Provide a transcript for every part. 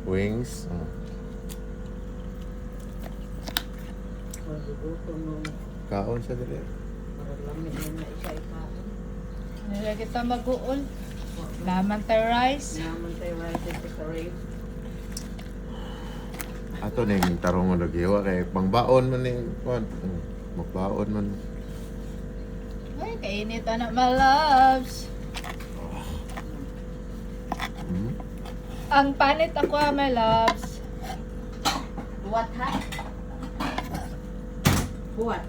Wings. Magugutom mo. Kaon siya dili. Para lamig mo na isa ikaon. Nila kita mag-uol. Laman tayo rice. Naman tayo rice sa rave. Ato ning tarong nga nagiwa kay pangbaon man ning kuan. Magbaon man. Ay, kainit anak my loves. Ang panit ako my loves. What ha? What?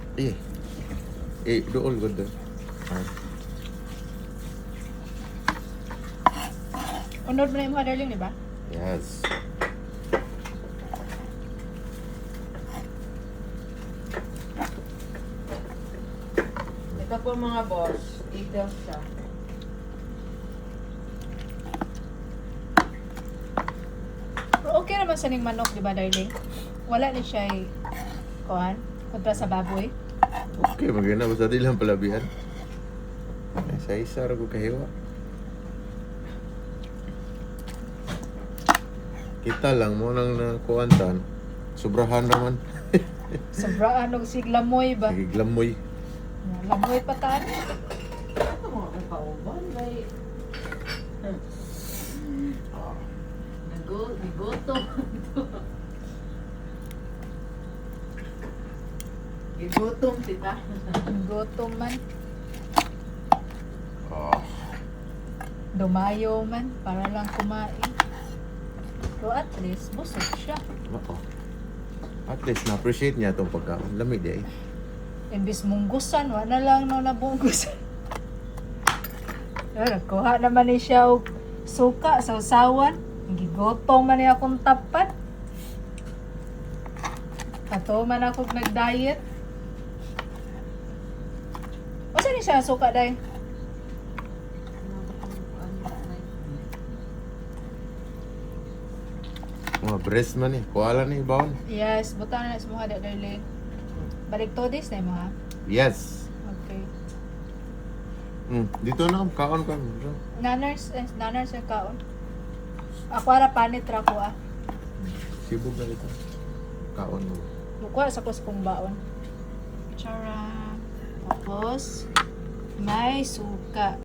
Dool gud. Unod mo na yung mga darling, di ba? Yes. Ito po mga boss. Details siya. Pero okay naman sa ning manok, di ba darling? Wala ni siya kuhan kontra sa baboy. Okay, maganda basta di lang palabihan. Ay, sa isa ra ko kahiwa. Kita lang mo nang nakuantan. Sobrahan naman. Sobraan og siglamoy ba? Nagiglamoy. Lamoy pa taan. Ito mga kapauban. Nagutom. Gigutom tita. Gutom man. Oh. Dumayo man para lang kumain. So at least busog siya. Oo. At least na-appreciate niya itong pagkaon. Lamig di eh. Imbis munggusan, wala lang no nabunggusan. Kuha naman ni siya og suka sa usawan. Gigotong man niya akong tapat. Kato man ako nag-diet. O saan ni siya suka day? Mga breast man eh. Kuala ni baon. Yes, butang na sa mga darling. Balik to this na mga. Yes. Okay. Dito na kaon ka. Naners yung kaon. Ako ara panit ra ko ah. Sibog na dito. Kaon mo. Mukha sa kuskong baon. Chara. Tapos, may suka.